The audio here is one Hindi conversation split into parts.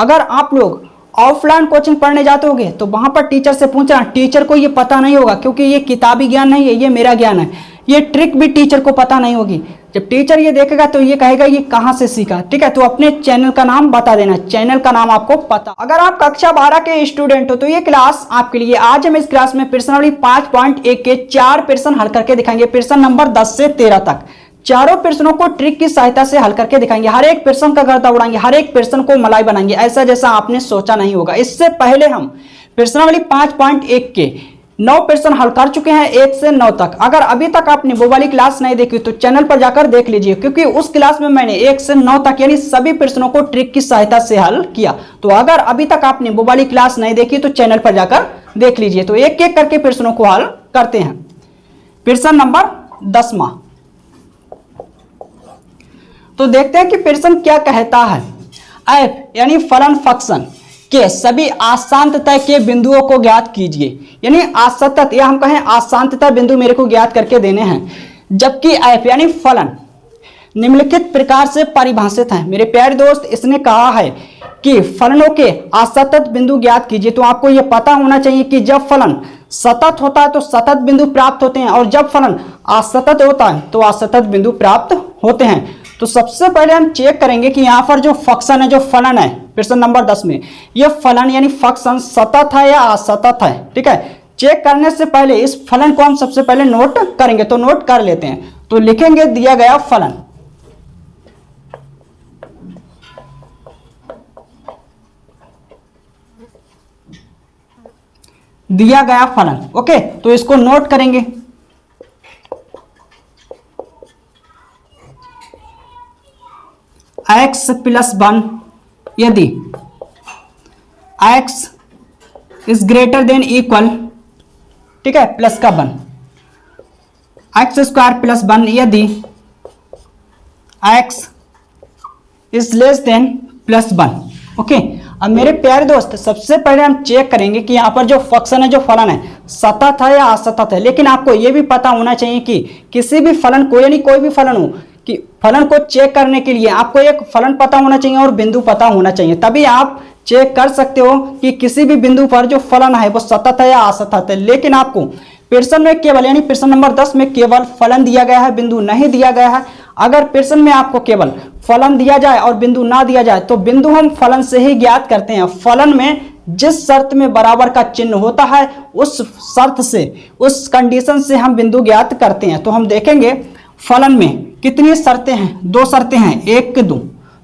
अगर आप लोग ऑफलाइन कोचिंग पढ़ने जाते होगे तो वहां पर टीचर से पूछना, टीचर को ये पता नहीं होगा क्योंकि ये किताबी ज्ञान नहीं है, ये मेरा ज्ञान है। ये ट्रिक भी टीचर को पता नहीं होगी। जब टीचर ये देखेगा तो ये कहेगा ये कहाँ से सीखा, ठीक है। तो अपने चैनल का नाम बता देना, चैनल का नाम आपको पता। अगर आप कक्षा 12 के स्टूडेंट हो तो ये क्लास आपके लिए। आज हम इस क्लास में प्रश्नावली 5.1 के 4 प्रश्न हल करके दिखाएंगे, प्रश्न नंबर 10 से 13 तक। चारों प्रश्नों को ट्रिक की सहायता से हल करके दिखाएंगे। हर एक प्रश्न का गर्दा उड़ाएंगे, हर एक प्रश्न को मलाई बनाएंगे, ऐसा जैसा आपने सोचा नहीं होगा। इससे पहले हम प्रश्नावली 5.1 के 9 प्रश्न हल कर चुके हैं, 1 से 9 तक। अगर अभी तक आपने वो वाली क्लास नहीं देखी तो चैनल पर जाकर देख लीजिए, क्योंकि उस क्लास में मैंने 1 से 9 तक यानी सभी प्रश्नों को ट्रिक की सहायता से हल किया। तो अगर अभी तक आपने वो वाली क्लास नहीं देखी तो चैनल पर जाकर देख लीजिए। तो एक एक करके प्रश्नों को हल करते हैं। प्रश्न नंबर 10वां, तो देखते हैं कि प्रश्न क्या कहता है। एफ यानी फलन फंक्शन के सभी अशांतता के बिंदुओं को ज्ञात कीजिए। यानी असतत या हम कहें अशांतता बिंदु मेरे को ज्ञात करके देने हैं, जबकि एफ यानी फलन निम्नलिखित प्रकार से परिभाषित है। मेरे प्यारे दोस्त, इसने कहा है कि फलनों के असतत बिंदु ज्ञात कीजिए। तो आपको यह पता होना चाहिए कि जब फलन सतत होता है तो सतत बिंदु प्राप्त होते हैं, और जब फलन असतत होता है तो असतत बिंदु प्राप्त होते हैं। तो सबसे पहले हम चेक करेंगे कि यहाँ पर जो फंक्शन है, जो फलन है प्रश्न नंबर 10 में, यह फलन यानी फंक्शन सतत है या असतत है, ठीक है। चेक करने से पहले इस फलन को हम सबसे पहले नोट करेंगे। तो नोट कर लेते हैं। तो लिखेंगे दिया गया फलन, दिया गया फलन, ओके। तो इसको नोट करेंगे। x + 1 यदि x is greater than equal, ठीक है, प्लस का 1, x² + 1 यदि x is less then +1, okay. अब मेरे प्यारे दोस्त, सबसे पहले हम चेक करेंगे कि यहाँ पर जो फंक्शन है, जो फलन है, सतत है या असतत है। लेकिन आपको यह भी पता होना चाहिए कि किसी भी फलन को, यानी कोई भी फलन हो, कि फलन को चेक करने के लिए आपको एक फलन पता होना चाहिए और बिंदु पता होना चाहिए, तभी आप चेक कर सकते हो कि किसी भी बिंदु पर जो फलन है वो सतत है या असतत है। लेकिन आपको प्रश्न में केवल, यानी प्रश्न नंबर 10 में केवल फलन दिया गया है, बिंदु नहीं दिया गया है। अगर प्रश्न में आपको केवल फलन दिया जाए और बिंदु ना दिया जाए तो बिंदु हम फलन से ही ज्ञात करते हैं। फलन में जिस शर्त में बराबर का चिन्ह होता है उस शर्त से, उस कंडीशन से हम बिंदु ज्ञात करते हैं। तो हम देखेंगे फलन में कितनी शर्तें हैं, 2 शर्तें हैं, 1 के 2।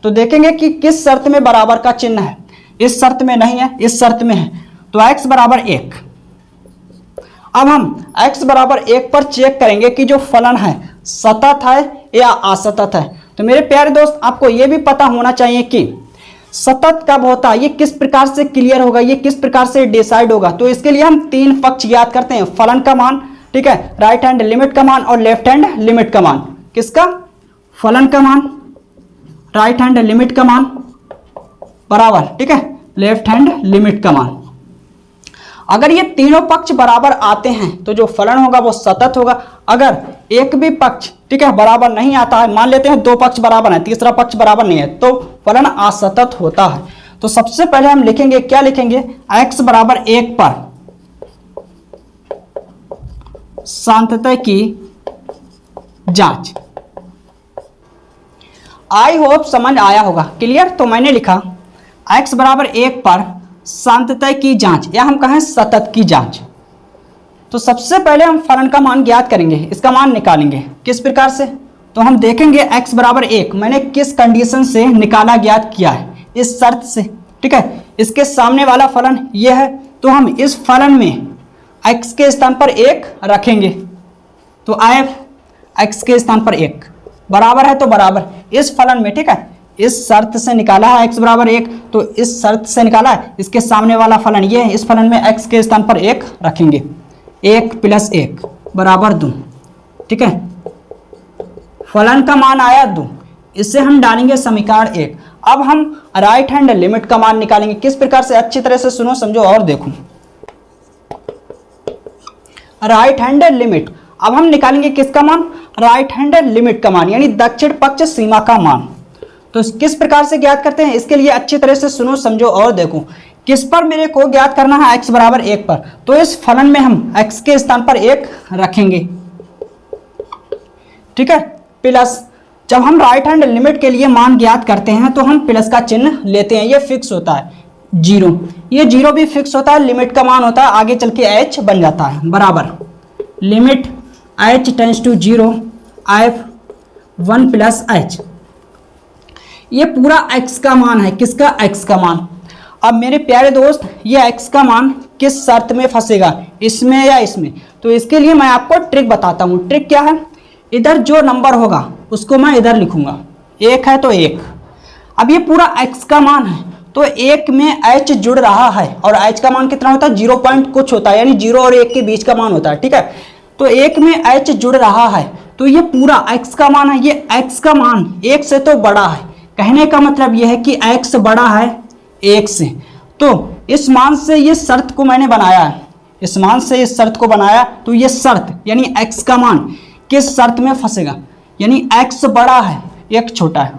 तो देखेंगे कि किस शर्त में बराबर का चिन्ह है। इस शर्त में नहीं है, इस शर्त में है। तो x = 1। अब हम x = 1 पर चेक करेंगे कि जो फलन है सतत है या असतत है। तो मेरे प्यारे दोस्त, आपको यह भी पता होना चाहिए कि सतत कब होता है, ये किस प्रकार से क्लियर होगा, ये किस प्रकार से डिसाइड होगा। तो इसके लिए हम 3 पक्ष ज्ञात करते हैं, फलन का मान, ठीक है, राइट हैंड लिमिट का मान और लेफ्ट हैंड लिमिट का मान। किसका? फलन का मान, राइट हैंड लिमिट का मान बराबर, ठीक है, लेफ्ट हैंड लिमिट का मान। अगर ये तीनों पक्ष बराबर आते हैं तो जो फलन होगा वो सतत होगा। अगर एक भी पक्ष, ठीक है, बराबर नहीं आता है, मान लेते हैं 2 पक्ष बराबर है, तीसरा पक्ष बराबर नहीं है, तो फलन असतत होता है। तो सबसे पहले हम लिखेंगे, क्या लिखेंगे, x = 1 पर शांतता की जांच। आई होप समझ आया होगा, क्लियर। तो मैंने लिखा x = 1 पर शांतता की जांच, या हम कहें सतत की जांच। तो सबसे पहले हम फलन का मान ज्ञात करेंगे, इसका मान निकालेंगे। किस प्रकार से? तो हम देखेंगे x = 1 मैंने किस कंडीशन से निकाला, ज्ञात किया है, इस शर्त से, ठीक है। इसके सामने वाला फलन यह है, तो हम इस फलन में x के स्थान पर 1 रखेंगे। तो f x के स्थान पर 1 बराबर है, तो बराबर इस फलन में, ठीक है, इस शर्त से निकाला है x = 1, तो इस शर्त से निकाला है। इसके सामने वाला फलन ये है, इस फलन में x के स्थान पर 1 रखेंगे। 1 + 1 = 2, ठीक है। फलन का मान आया 2, इससे हम डालेंगे समीकरण 1। अब हम राइट हैंड लिमिट का मान निकालेंगे। किस प्रकार से? अच्छी तरह से सुनो, समझो और देखो। राइट हैंड लिमिट, अब हम निकालेंगे किसका मान? राइट हैंड लिमिट का मान, यानी दक्षिण पक्ष सीमा का मान। तो किस प्रकार से ज्ञात करते हैं, इसके लिए अच्छी तरह से सुनो, समझो और देखो। किस पर मेरे को ज्ञात करना है, x बराबर 1 पर। तो इस फलन में हम x के स्थान पर 1 रखेंगे, ठीक है। प्लस जब हम राइट हैंड लिमिट के लिए मान ज्ञात करते हैं तो हम प्लस का चिन्ह लेते हैं, ये फिक्स होता है 0, ये 0 भी फिक्स होता है, लिमिट का मान होता है, आगे चल के h बन जाता है, बराबर limit h tends to 0 f1 plus h। ये पूरा x का मान है, किसका, x का मान। अब मेरे प्यारे दोस्त, ये x का मान किस शर्त में फंसेगा, इसमें या इसमें। तो इसके लिए मैं आपको ट्रिक बताता हूँ। ट्रिक क्या है, इधर जो नंबर होगा उसको मैं इधर लिखूंगा, 1 है तो 1। अब ये पूरा x का मान है, तो 1 में h जुड़ रहा है, और h का मान कितना होता है, 0 पॉइंट कुछ होता है, यानी 0 और 1 के बीच का मान होता है, ठीक है। तो 1 में h जुड़ रहा है, तो ये पूरा x का मान है, ये x का मान 1 से तो बड़ा है। कहने का मतलब यह है कि x बड़ा है 1 से। तो इस मान से ये शर्त को मैंने बनाया है, इस मान से इस शर्त को बनाया, तो ये शर्त यानी x का मान किस शर्त में फंसेगा, यानी x बड़ा है 1 छोटा है,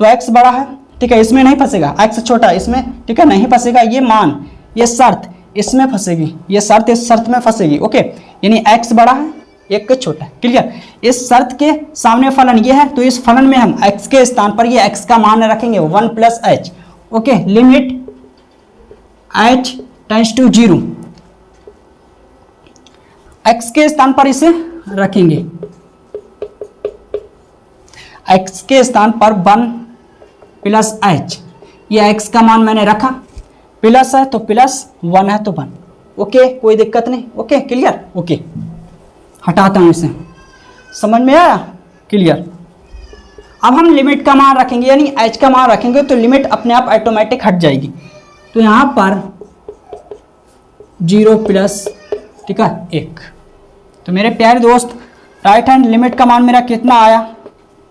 तो x बड़ा है, ठीक है, इसमें नहीं फंसेगा, x छोटा है इसमें, ठीक है, नहीं फंसेगा। ये मान, ये शर्त इसमें फंसेगी, ये शर्त इस शर्त में फंसेगी, ओके। यानी x बड़ा है 1 छोटा है, क्लियर। इस शर्त के सामने फलन ये है, तो इस फलन में हम x के स्थान पर ये x का मान रखेंगे 1 plus h, okay. Limit h tends to 0, x के स्थान पर इसे रखेंगे, x के स्थान पर 1 प्लस h। ये x का मान मैंने रखा, प्लस है तो प्लस, 1 है तो 1, ओके, कोई दिक्कत नहीं, ओके, क्लियर, ओके। हटाता हूं इसे, समझ में आया, क्लियर। अब हम लिमिट का मान रखेंगे, यानी h का मान रखेंगे, तो लिमिट अपने आप ऑटोमेटिक हट जाएगी। तो यहां पर 0 प्लस, ठीक है, 1। तो मेरे प्यारे दोस्त, राइट हैंड लिमिट का मान मेरा कितना आया,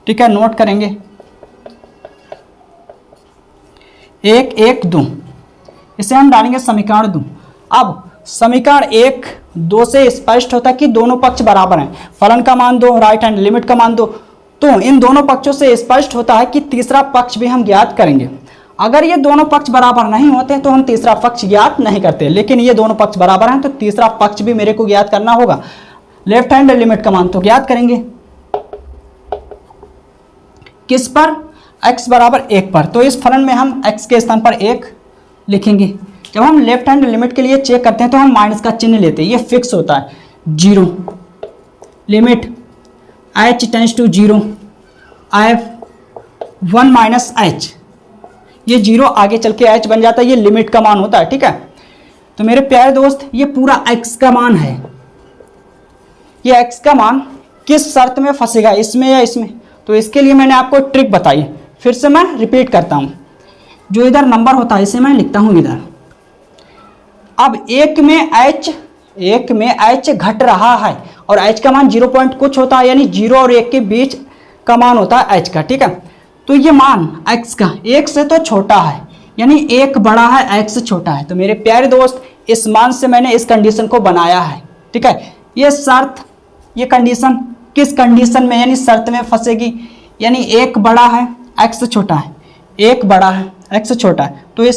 ठीक है, नोट करेंगे, 1 1 2। इसे हम डालेंगे समीकरण 2। अब समीकरण 1 2 से स्पष्ट होता है कि दोनों पक्ष बराबर हैं, फलन का मान 2, राइट हैंड लिमिट का मान 2। तो इन दोनों पक्षों से स्पष्ट होता है कि तीसरा पक्ष भी हम ज्ञात करेंगे। अगर ये दोनों पक्ष बराबर नहीं होते तो हम तीसरा पक्ष ज्ञात नहीं करते, लेकिन ये दोनों पक्ष बराबर हैं, तो तीसरा पक्ष भी मेरे को ज्ञात करना होगा। लेफ्ट हैंड लिमिट का मान तो ज्ञात करेंगे, किस पर, x बराबर 1 पर। तो इस फलन में हम x के स्थान पर 1 लिखेंगे। जब हम लेफ्ट हैंड लिमिट के लिए चेक करते हैं तो हम माइनस का चिन्ह लेते हैं, ये फिक्स होता है 0। Limit h tends to 0 f1 minus h, ये 0 आगे चल के h बन जाता है, ये लिमिट का मान होता है, ठीक है। तो मेरे प्यारे दोस्त, ये पूरा x का मान है, ये x का मान किस शर्त में फंसेगा, इसमें या इसमें। तो इसके लिए मैंने आपको ट्रिक बताई, फिर से मैं रिपीट करता हूं। जो इधर नंबर होता है इसे मैं लिखता हूं इधर। अब 1 में h घट रहा है, और h का मान 0 पॉइंट कुछ होता है, यानी 0 और 1 के बीच का मान होता है h का, ठीक है। तो ये मान x का 1 से तो छोटा है, यानी 1 बड़ा है x छोटा है। तो मेरे प्यारे दोस्त, इस मान से मैंने इस कंडीशन को बनाया है, ठीक है। ये शर्त, ये कंडीशन किस कंडीशन में, यानी शर्त में फंसेगी, यानी 1 बड़ा है x छोटा है, 1 बड़ा है x छोटा है, तो ये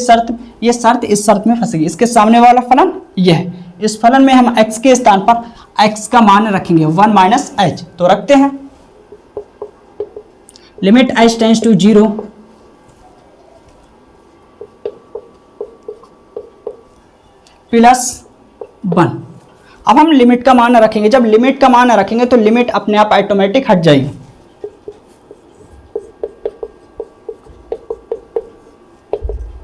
शर्त इस शर्त में फंसेगी। इसके सामने वाला फलन ये है, इस फलन में हम x के स्थान पर x का मान रखेंगे 1 माइनस h। तो रखते हैं, limit h tends to 0 plus 1। अब हम लिमिट का मान रखेंगे, जब लिमिट का मान रखेंगे तो लिमिट अपने आप ऑटोमेटिक हट जाएगी।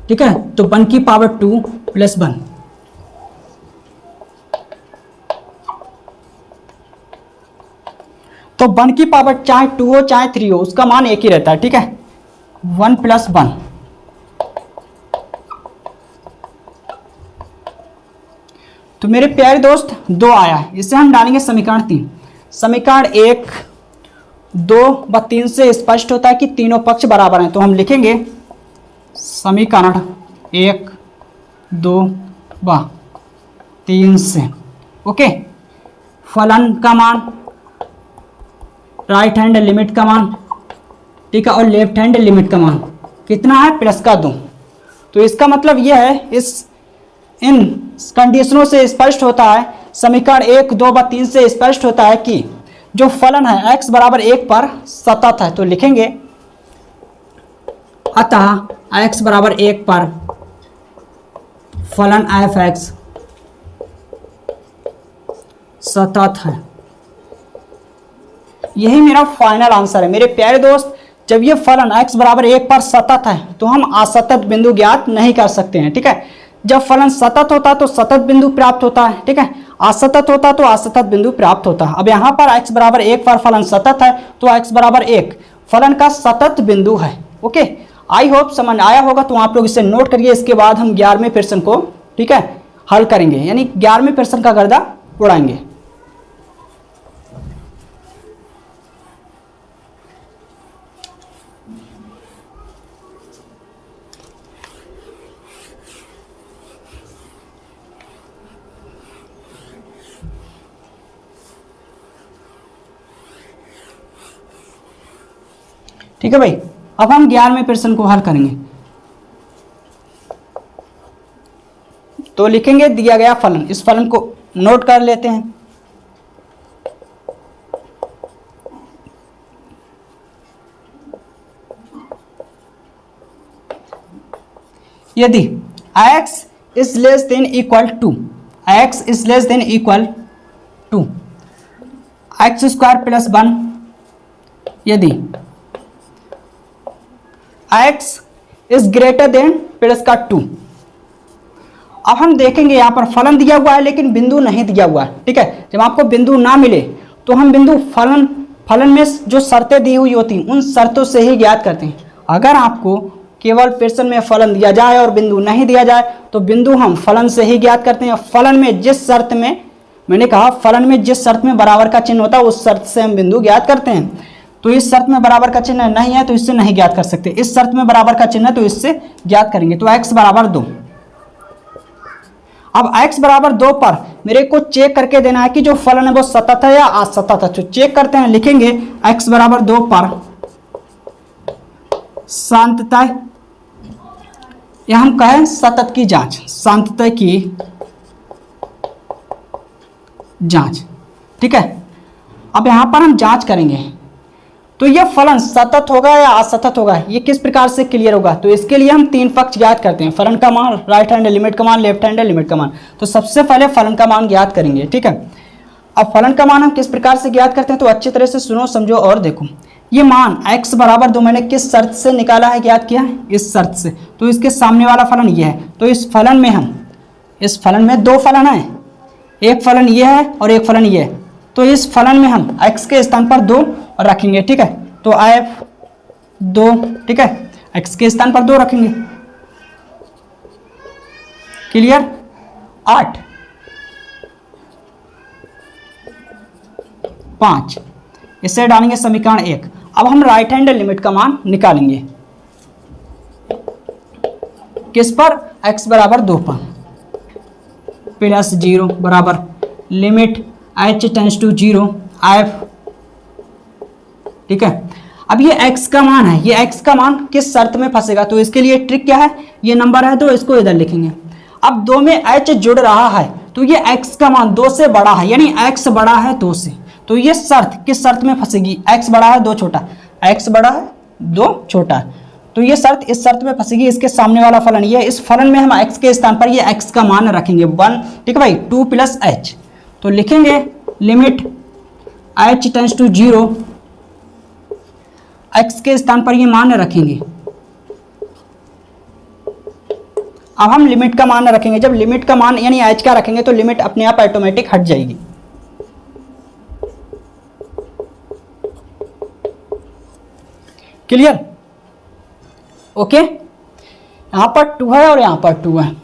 ठीक है, तो 1 की पावर 2 प्लस 1, तो 1 की पावर चाहे 2 हो चाहे 3 हो, उसका मान एक ही रहता है, ठीक है, 1 प्लस 1। तो मेरे प्यारे दोस्त 2 आया है, इसे हम डालेंगे समीकरण 3। समीकरण 1 2 व 3 से स्पष्ट होता है कि तीनों पक्ष बराबर हैं, तो हम लिखेंगे समीकरण 1 2 व 3 से, ओके। फलन का मान, राइट हैंड लिमिट का मान, ठीक है, और लेफ्ट हैंड लिमिट का मान कितना है, प्लस का 2। तो इसका मतलब यह है, इन कंडीशनों से स्पष्ट होता है, समीकरण 1, 2 व 3 से स्पष्ट होता है कि जो फलन है x बराबर 1 पर सतत है। तो लिखेंगे अतः x बराबर 1 पर फलन f(x) सतत है। यही मेरा फाइनल आंसर है मेरे प्यारे दोस्त। जब ये फलन x बराबर 1 पर सतत है तो हम असतत बिंदु ज्ञात नहीं कर सकते हैं, ठीक है। जब फलन सतत होता है तो सतत बिंदु प्राप्त होता है, ठीक है। असतत होता तो असतत बिंदु प्राप्त होता है। अब यहाँ पर x बराबर 1 पर फलन सतत है तो x बराबर 1 फलन का सतत बिंदु है। ओके, आई होप समझ आया होगा। तो आप लोग इसे नोट करिए। इसके बाद हम 11वें प्रश्न को, ठीक है, हल करेंगे, यानी 11वें प्रश्न का गर्दा उड़ाएंगे। ठीक है भाई, अब हम 11वें प्रश्न को हल करेंगे। तो लिखेंगे दिया गया फलन, इस फलन को नोट कर लेते हैं। यदि x is less than equal to x square plus 1, यदि x is greater than plus का 2। अब हम देखेंगे यहाँ पर फलन दिया हुआ है लेकिन बिंदु नहीं दिया हुआ है, ठीक है। जब आपको बिंदु ना मिले तो हम बिंदु फलन में जो शर्तें दी हुई होती हैं उन शर्तों से ही ज्ञात करते हैं। अगर आपको केवल प्रश्न में फलन दिया जाए और बिंदु नहीं दिया जाए तो बिंदु हम फलन से ही ज्ञात करते हैं। फलन में जिस शर्त में, मैंने कहा फलन में जिस शर्त में बराबर का चिन्ह होता है उस शर्त से हम बिंदु ज्ञात करते हैं। तो इस शर्त में बराबर का चिन्ह नहीं है तो इससे नहीं ज्ञात कर सकते। इस शर्त में बराबर का चिन्ह है तो इससे ज्ञात करेंगे। तो x बराबर 2। अब x बराबर 2 पर मेरे को चेक करके देना है कि जो फलन है वो सतत है या असतत है। तो चेक करते हैं, लिखेंगे x बराबर 2 पर सान्ततय, या हम कहें सतत की जांच, सान्ततय की जांच, ठीक है। अब यहां पर हम जांच करेंगे तो यह फलन सतत होगा या असतत होगा, ये किस प्रकार से क्लियर होगा। तो इसके लिए हम 3 पक्ष ज्ञात करते हैं, फलन का मान, राइट हैंड लिमिट का मान, लेफ्ट हैंड लिमिट का मान। तो सबसे पहले फलन का मान ज्ञात करेंगे, ठीक है। अब फलन का मान हम किस प्रकार से ज्ञात करते हैं तो अच्छी तरह से सुनो, समझो और देखो। ये मान x बराबर 2 मैंने किस शर्त से निकाला है, ज्ञात किया है, इस शर्त से। तो इसके सामने वाला फलन ये है। तो इस फलन में 2 फलन है, एक फलन ये है और एक फलन ये है। तो इस फलन में हम x के स्थान पर 2 रखेंगे, ठीक है। तो f(2), ठीक है, x के स्थान पर 2 रखेंगे। क्लियर। 8, 5 इसे डालेंगे समीकरण 1। अब हम राइट हैंड लिमिट का मान निकालेंगे, किस पर, x बराबर 2 पर, प्लस 0 बराबर limit h tends to 0 f, ठीक है। अब ये x का मान है, ये x का मान किस शर्त में फंसेगा तो इसके लिए ट्रिक क्या है, ये नंबर है तो इसको इधर लिखेंगे। अब 2 में h जुड़ रहा है तो ये x का मान 2 से बड़ा है, यानी x बड़ा है 2 से। तो ये शर्त किस शर्त में फंसेगी, x बड़ा है 2 छोटा, x बड़ा है 2 छोटा। तो ये शर्त इस शर्त में फंसेगी। इसके सामने वाला फलन ये, इस फलन में हम x के स्थान पर ये x का मान रखेंगे 1, ठीक है भाई, 2 प्लस h। तो लिखेंगे limit h tends to 0, x के स्थान पर ये मान रखेंगे। अब हम लिमिट का मान रखेंगे। जब लिमिट का मान यानी h का रखेंगे तो लिमिट अपने आप ऑटोमेटिक हट जाएगी। Clear, okay. यहां पर 2 है और यहां पर 2 है।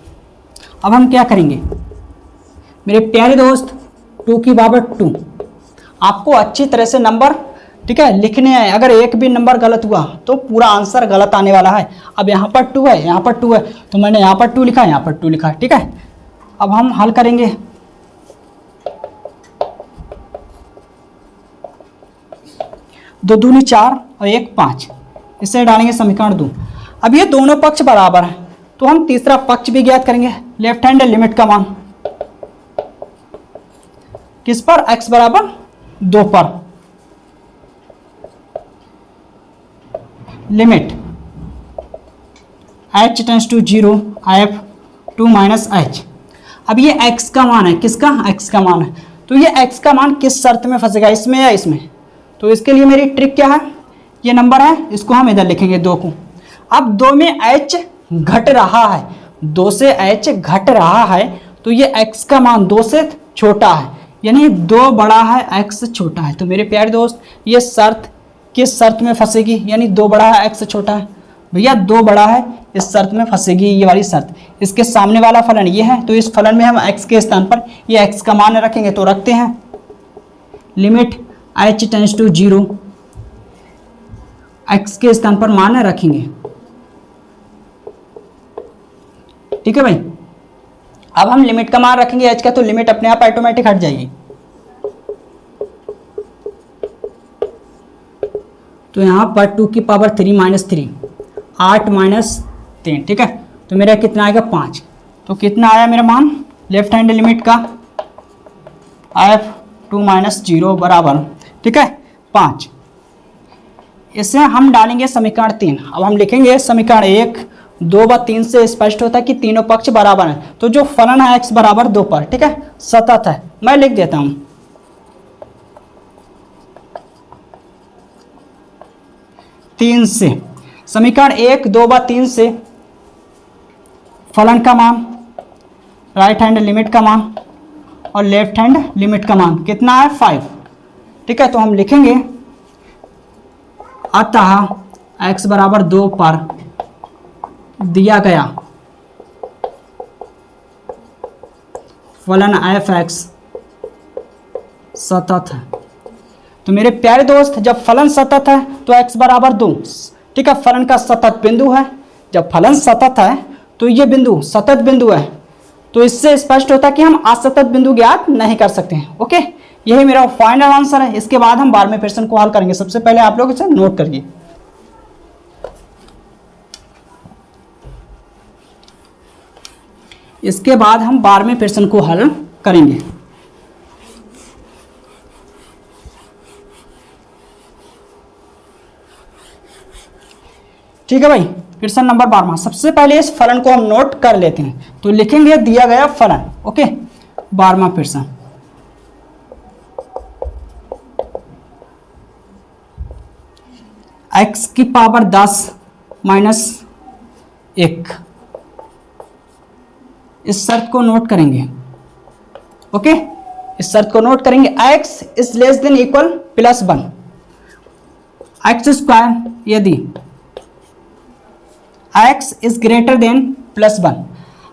अब हम क्या करेंगे मेरे प्यारे दोस्त, 2 की पावर 2। आपको अच्छी तरह से नंबर, ठीक है, लिखने हैं। अगर एक भी नंबर गलत हुआ तो पूरा आंसर गलत आने वाला है। अब यहाँ पर 2 है, यहाँ पर 2 है, तो मैंने यहाँ पर 2 लिखा, यहाँ पर 2 लिखा, ठीक है। अब हम हल करेंगे। दो दूनी 4 और 1 5, इसे डालेंगे समीकरण 2। अब ये दोनों पक्ष बराबर हैं तो हम तीसरा पक्ष भी ज्ञात करेंगे, लेफ्ट हैंड लिमिट का मान किस पर, x बराबर 2 पर। Limit h tends to 0 if 2 minus h। अब ये x का मान है, किसका, x का मान है, तो ये x का मान किस शर्त में फंसेगा, इसमें या इसमें। तो इसके लिए मेरी ट्रिक क्या है, ये नंबर है, इसको हम इधर लिखेंगे 2 को। अब 2 में h घट रहा है, 2 से h घट रहा है तो ये x का मान 2 से छोटा है, यानी 2 बड़ा है x छोटा है। तो मेरे प्यारे दोस्त ये शर्त किस शर्त में फंसेगी, यानी 2 बड़ा है x छोटा है, भैया 2 बड़ा है, इस शर्त में फंसेगी ये वाली शर्त। इसके सामने वाला फलन ये है तो इस फलन में हम x के स्थान पर ये x का मान रखेंगे, तो रखते हैं limit h tends to 0, x के स्थान पर मान रखेंगे, ठीक है भाई। अब हम लिमिट का मान रखेंगे h का, तो लिमिट अपने आप ऑटोमेटिक हट जाएगी। तो यहाँ पर 2 की पावर 3 माइनस 3, 8 माइनस 3, ठीक है। तो मेरा कितना आएगा 5। तो कितना आया मेरा मान लेफ्ट हैंड लिमिट का, f 2 माइनस 0 बराबर, ठीक है 5। इसे हम डालेंगे समीकरण 3। अब हम लिखेंगे समीकरण 1, 2 व 3 से स्पष्ट होता है कि तीनों पक्ष बराबर हैं, तो जो फलन है x बराबर 2 पर, ठीक है, सतत है। मैं लिख देता हूं 3 से, समीकरण 1, 2 व 3 से फलन का मान, राइट हैंड लिमिट का मान और लेफ्ट हैंड लिमिट का मान कितना है 5, ठीक है। तो हम लिखेंगे अतः x बराबर 2 पर दिया गया फलन f(x) सतत है। तो मेरे प्यारे दोस्त जब फलन सतत है तो x बराबर 2, ठीक है, फलन का सतत बिंदु है। जब फलन सतत है तो ये बिंदु सतत बिंदु है, तो इससे स्पष्ट होता है कि हम असतत बिंदु ज्ञात नहीं कर सकते हैं। ओके, यही मेरा फाइनल आंसर है। इसके बाद हम 12वें प्रश्न को हल करेंगे। सबसे पहले आप लोग इसे नोट करिए। इसके बाद हम 12वें प्रश्न को हल करेंगे। ठीक है भाई, प्रश्न नंबर 12वां। सबसे पहले इस फलन को हम नोट कर लेते हैं, तो लिखेंगे दिया गया फलन। ओके, 12वां प्रश्न, x की पावर 10 माइनस 1, इस शर्त को नोट करेंगे। ओके, इस शर्त को नोट करेंगे, x is less than equal plus 1, x square यदि x is greater than plus 1।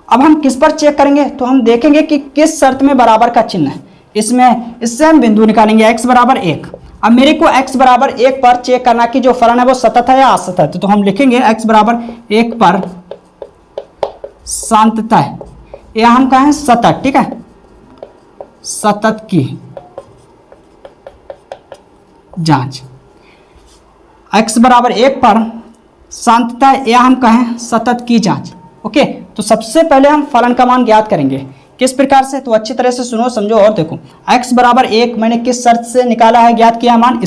अब हम किस पर चेक करेंगे, तो हम देखेंगे कि किस शर्त में बराबर का चिन्ह है। इससे हम बिंदु निकालेंगे x बराबर 1। अब मेरे को x बराबर 1 पर चेक करना कि जो फलन है वो सतत है या असतत है। तो हम लिखेंगे x बराबर 1 पर शांततः, या हम कहें सतत, ठीक है, सतत की जांच। x बराबर 1 पर शांतता, या हम कहें सतत की जांच। ओके, तो सबसे पहले हम फलन का मान ज्ञात करेंगे। किस प्रकार से, तो अच्छी तरह से सुनो, समझो और देखो। x बराबर 1 मैंने किस शर्त से निकाला है, ज्ञात किया मान,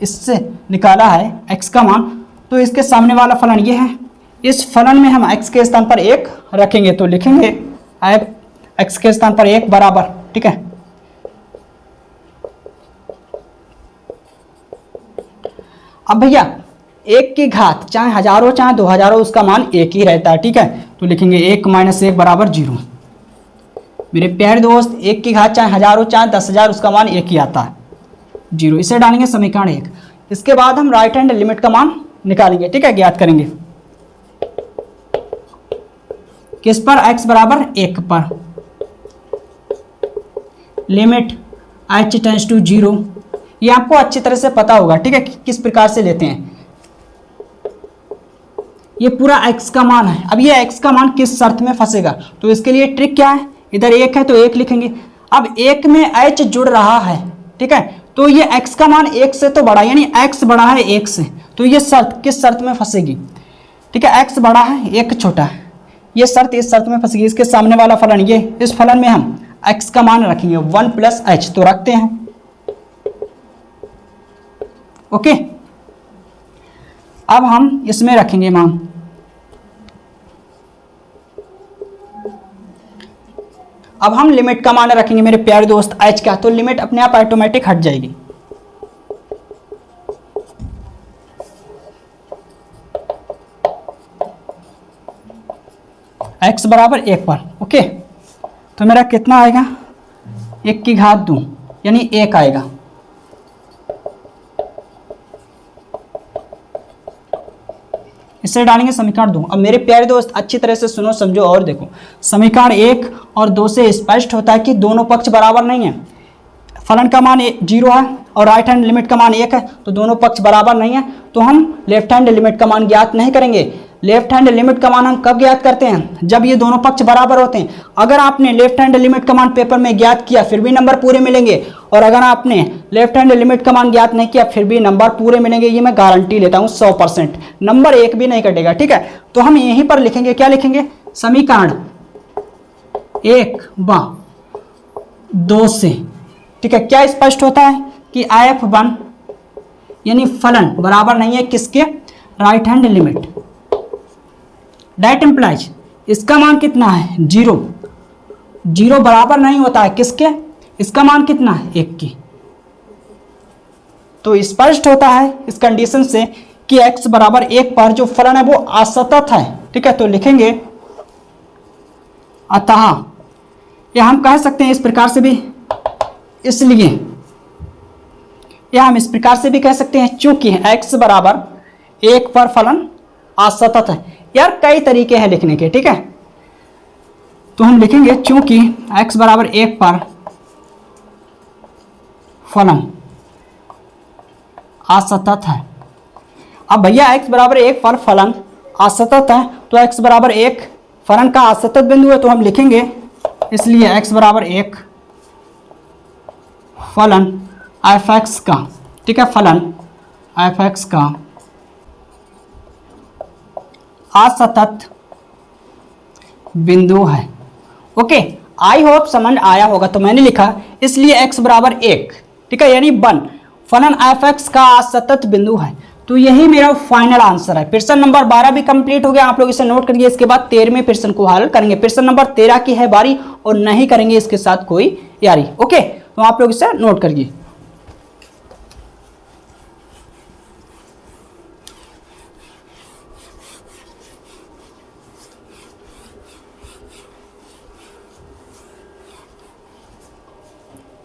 इससे निकाला है x का मान। तो इसके सामने वाला फलन ये है, इस फलन में हम x के स्थान पर 1 रखेंगे, तो लिखेंगे x के स्थान पर 1 बराबर, ठीक है। अब भैया 1 की घात चाहे 1000 हो चाहे 2000 हो, उसका मान 1 ही रहता है, ठीक है। तो लिखेंगे 1 माइनस 1 बराबर 0। मेरे प्यारे दोस्त 1 की घात चाहे 1000 हो चाहे 10,000, उसका मान 1 ही आता है, 0। इसे डालेंगे समीकरण 1। इसके बाद हम राइट हैंड लिमिट का मान निकालेंगे, ठीक है, ज्ञात करेंगे। किस पर, x बराबर 1 पर लिमिट h टेंस टू 0। ये आपको अच्छी तरह से पता होगा, ठीक है, किस प्रकार से लेते हैं। ये पूरा x का मान है। अब ये x का मान किस शर्त में फंसेगा, तो इसके लिए ट्रिक क्या है, इधर 1 है तो 1 लिखेंगे। अब 1 में h जुड़ रहा है, ठीक है, तो ये x का मान 1 से तो बड़ा, यानी x बड़ा है 1 से, तो ये शर्त किस शर्त में फंसेगी? ठीक है, x बड़ा है 1 छोटा है, ये शर्त इस शर्त में फंसेगी। इसके सामने वाला फलन ये, इस फलन में हम x का मान रखेंगे 1 + h, तो रखते हैं। ओके, अब हम इसमें रखेंगे मान, अब हम लिमिट का मान रखेंगे मेरे प्यारे दोस्त h का, तो लिमिट अपने आप ऑटोमेटिक हट जाएगी। x बराबर 1 पर। ओके, तो मेरा कितना आएगा? 1 की घात 2 यानी 1 आएगा। इससे डालेंगे समीकरण 2। अब मेरे प्यारे दोस्त अच्छी तरह से सुनो, समझो और देखो। समीकरण 1 और 2 से स्पष्ट होता है कि दोनों पक्ष बराबर नहीं है। फलन का मान 0 है और राइट हैंड लिमिट का मान 1 है, तो दोनों पक्ष बराबर नहीं है, तो हम लेफ्ट हैंड लिमिट का मान ज्ञात नहीं करेंगे। लेफ्ट हैंड लिमिट का मान हम कब ज्ञात करते हैं? जब ये दोनों पक्ष बराबर होते हैं। अगर आपने लेफ्ट हैंड लिमिट का मान पेपर में ज्ञात किया फिर भी नंबर पूरे मिलेंगे, और अगर आपने लेफ्ट हैंड लिमिट का मान ज्ञात नहीं किया फिर भी नंबर पूरे मिलेंगे। ये मैं गारंटी लेता हूँ 100%, नंबर एक भी नहीं कटेगा। ठीक है, तो हम यहीं पर लिखेंगे, क्या लिखेंगे? समीकरण 1/2 से। ठीक है, क्या स्पष्ट होता है कि IF1 यानी फलन बराबर नहीं है किसके? Right hand limit. That implies इसका मान कितना है? 0। 0 बराबर नहीं होता है किसके? इसका मान कितना है? 1 की। तो स्पष्ट होता है इस कंडीशन से कि x बराबर 1 पर जो फलन है वो असतत है। ठीक है, तो लिखेंगे अतः, या हम कह सकते हैं इस प्रकार से भी, इसलिए, या हम इस प्रकार से भी कह सकते हैं चूंकि x बराबर 1 पर फलन असतत है। यार कई तरीके हैं लिखने के। ठीक है, तो हम लिखेंगे चूंकि x बराबर 1 पर फलन असतत है। अब भैया x बराबर 1 पर फलन असतत है, तो x बराबर 1 फलन का असतत बिंदु है, तो हम लिखेंगे इसलिए x बराबर 1 फलन f(x) का, ठीक है, फलन f(x) का असतत बिंदु है। ओके, आई होप समझ आया होगा। तो मैंने लिखा इसलिए x बराबर 1, ठीक है, यानी 1 फलन f(x) का असतत बिंदु है। तो यही मेरा फाइनल आंसर है। प्रश्न नंबर 12 भी कंप्लीट हो गया, आप लोग इसे नोट करिए। इसके बाद 13वें प्रश्न को हल करेंगे। प्रश्न नंबर 13 की है बारी और नहीं करेंगे इसके साथ कोई यारी। ओके, तो आप लोग इसे नोट करिए।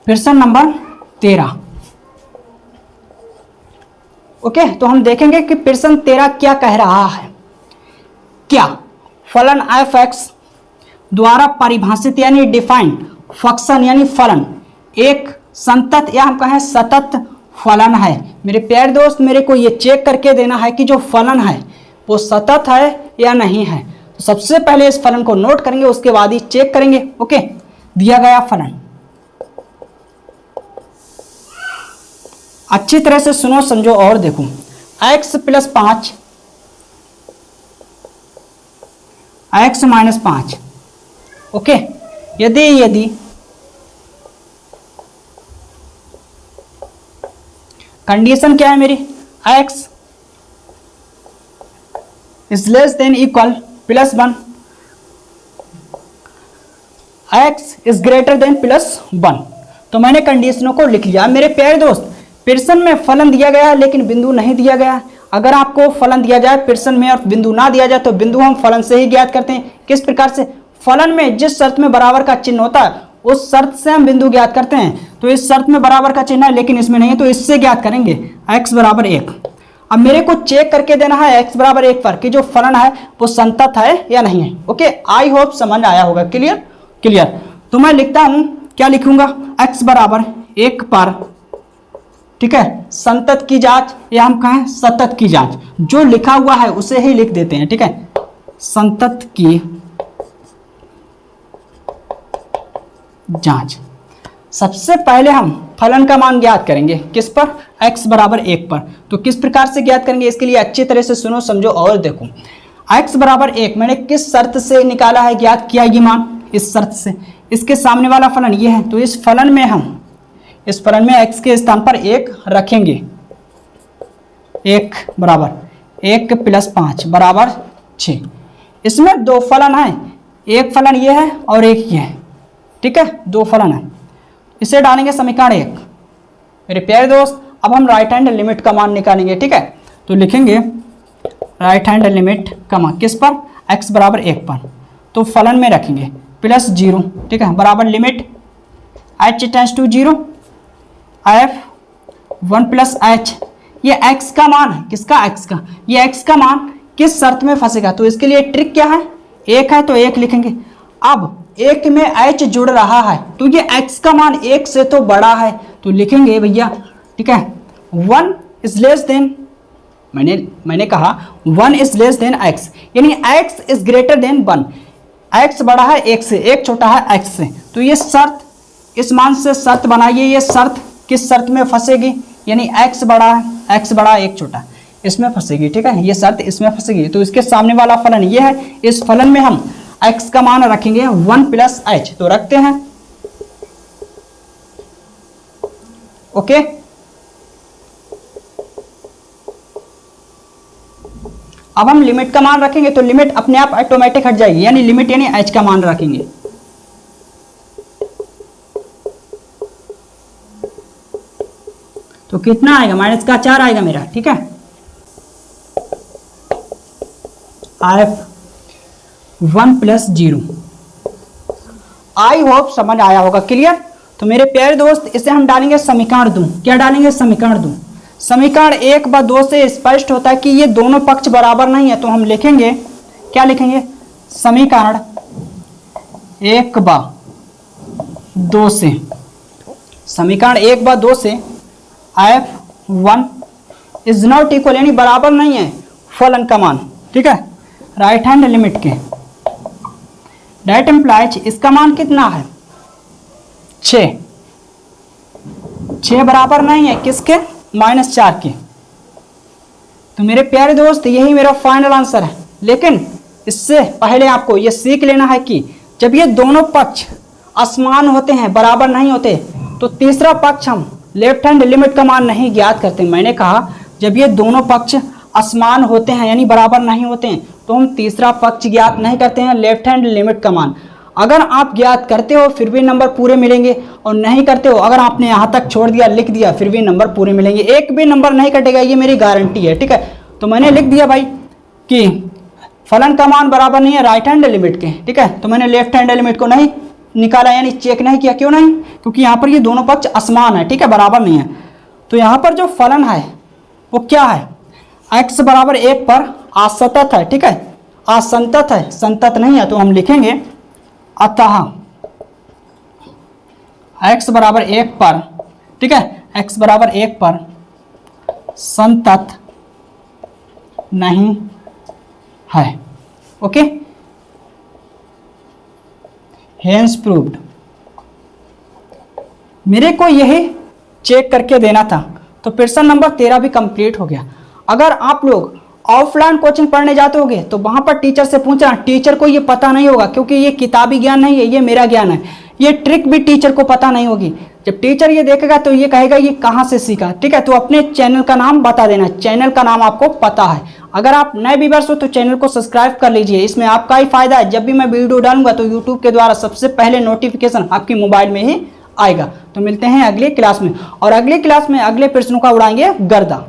प्रश्न नंबर 13। ओके, तो हम देखेंगे कि प्रश्न 13 क्या कह रहा है। क्या फलन f(x) द्वारा परिभाषित यानी डिफाइंड फंक्शन यानी फलन एक संतत या हम कहें सतत फलन है। मेरे प्यारे दोस्त, मेरे को ये चेक करके देना है कि जो फलन है वो सतत है या नहीं है। तो सबसे पहले इस फलन को नोट करेंगे, उसके बाद ही चेक करेंगे। ओके, दिया गया फलन, अच्छी तरह से सुनो समझो और देखो। x + 5 x - 5। ओके, यदि कंडीशन क्या है मेरी, x > +1 x > 1, तो मैंने कंडीशनों को लिख लिया। मेरे प्यारे दोस्त, प्रश्न में फलन दिया गया है लेकिन बिंदु नहीं दिया गया। अगर आपको फलन दिया जाए प्रश्न में और बिंदु ना दिया जाए तो बिंदु हम फलन से ही ज्ञात करते हैं। किस प्रकार से? फलन में जिस शर्त में बराबर का चिन्ह होता है उस शर्त से हम बिंदु ज्ञात करते हैं। तो इस शर्त में बराबर का चिन्ह है लेकिन इसमें नहीं है, तो इससे ज्ञात करेंगे x बराबर 1। अब मेरे को चेक करके देना है x बराबर 1 पर कि जो फलन है वो संतत है या नहीं है। ओके, आई होप समझ आया होगा। क्लियर। तो मैं लिखता हूं, क्या लिखूंगा, x बराबर 1 पर, ठीक है, संतत की जांच या हम कहें सतत की जांच, जो लिखा हुआ है उसे ही लिख देते हैं। ठीक है, संतत की जांच। सबसे पहले हम फलन का मान ज्ञात करेंगे किस पर, x बराबर 1 पर। तो किस प्रकार से ज्ञात करेंगे, इसके लिए अच्छी तरह से सुनो समझो और देखो। x बराबर 1 मैंने किस शर्त से निकाला है, ज्ञात किया ये मान, इस शर्त से। इसके सामने वाला फलन ये है, तो इस फलन में हम इस फलन में x के स्थान पर 1 रखेंगे। 1 बराबर 1 + 5 बराबर 6। इसमें दो फलन है, एक फलन ये है और एक ये है, ठीक है, दो फलन है। इसे डालेंगे समीकरण 1। मेरे प्यारे दोस्त अब हम राइट हैंड लिमिट का मान निकालेंगे, ठीक है। तो लिखेंगे राइट हैंड लिमिट का मान किस पर, x बराबर 1 पर। तो फलन में रखेंगे +0, ठीक है, बराबर limit h tends to 0 f 1 + h। ये x का मान है, किसका, x का। ये x का मान किस शर्त में फंसेगा, तो इसके लिए ट्रिक क्या है, 1 है तो 1 लिखेंगे। अब 1 में h जुड़ रहा है तो ये x का मान 1 से तो बड़ा है, तो लिखेंगे भैया, ठीक है, 1 इज लेस देन, मैंने कहा 1 इज लेस देन x, यानी x is greater then 1। x बड़ा है 1 से, 1 छोटा है x से। तो ये शर्त, इस मान से शर्त बनाइए, ये शर्त किस शर्त में फंसेगी, यानी x बड़ा है, x बड़ा 1 छोटा, इसमें फंसेगी, ठीक है, ये शर्त इसमें फंसेगी। तो इसके सामने वाला फलन ये है, इस फलन में हम x का मान रखेंगे 1 + h। तो रखते हैं, ओके। अब हम लिमिट का मान रखेंगे तो लिमिट अपने आप ऑटोमेटिक हट जाएगी, यानी लिमिट यानी h का मान रखेंगे। तो कितना आएगा, -4 आएगा मेरा, ठीक है। f 1 + 0। आई होप समझ आया होगा, क्लियर। तो मेरे प्यारे दोस्त इसे हम डालेंगे समीकरण 2। क्या डालेंगे, समीकरण 2। समीकरण 1 व 2 से स्पष्ट होता है कि ये दोनों पक्ष बराबर नहीं है, तो हम लिखेंगे, क्या लिखेंगे, समीकरण 1 व 2 से, समीकरण 1 व 2 से f1 इज नॉट इक्वल, यानी बराबर नहीं है फलन का मान, ठीक है, राइट हैंड लिमिट के। दैट इम्प्लाइज इसका मान कितना है, 6 बराबर नहीं है किसके, -4 के। तो मेरे प्यारे दोस्त यही मेरा फाइनल आंसर है। लेकिन इससे पहले आपको ये सीख लेना है कि जब ये दोनों पक्ष असमान होते हैं, बराबर नहीं होते, तो तीसरा पक्ष हम लेफ्ट हैंड लिमिट का मान नहीं ज्ञात करते। मैंने कहा जब ये दोनों पक्ष असमान होते हैं यानी बराबर नहीं होते हैं, तो हम तीसरा पक्ष ज्ञात नहीं करते हैं, लेफ्ट हैंड लिमिट का मान। अगर आप ज्ञात करते हो फिर भी नंबर पूरे मिलेंगे, और नहीं करते हो, अगर आपने यहाँ तक छोड़ दिया, लिख दिया, फिर भी नंबर पूरे मिलेंगे, एक भी नंबर नहीं कटेगा, ये मेरी गारंटी है, ठीक है। तो मैंने लिख दिया भाई कि फलन का मान बराबर नहीं है राइट हैंड लिमिट के, ठीक है। तो मैंने लेफ्ट हैंड लिमिट को नहीं निकाला, यानी चेक नहीं किया। क्यों नहीं, क्योंकि यहाँ पर ये दोनों पक्ष असमान है, ठीक है, बराबर नहीं है। तो यहाँ पर जो फलन है वो क्या है, x बराबर 1 पर असतत है, ठीक है, असंतत है, संतत नहीं है। तो हम लिखेंगे अतः x बराबर 1 पर, ठीक है, x बराबर 1 पर संतत नहीं है, ओके। Hence proved. मेरे को यही चेक करके देना था, तो प्रश्न नंबर 13 भी कंप्लीट हो गया। अगर आप लोग ऑफलाइन कोचिंग पढ़ने जाते होगे तो वहां पर टीचर से पूछना, टीचर को ये पता नहीं होगा, क्योंकि ये किताबी ज्ञान नहीं है, ये मेरा ज्ञान है। ये ट्रिक भी टीचर को पता नहीं होगी। जब टीचर ये देखेगा तो ये कहेगा ये कहाँ से सीखा, ठीक है। तो अपने चैनल का नाम बता देना, चैनल का नाम आपको पता है। अगर आप नए व्यूअर्स हो तो चैनल को सब्सक्राइब कर लीजिए, इसमें आपका ही फायदा है। जब भी मैं वीडियो डालूंगा तो यूट्यूब के द्वारा सबसे पहले नोटिफिकेशन आपकी मोबाइल में ही आएगा। तो मिलते हैं अगली क्लास में, और अगली क्लास में अगले प्रश्नों का उड़ाएंगे गर्दा।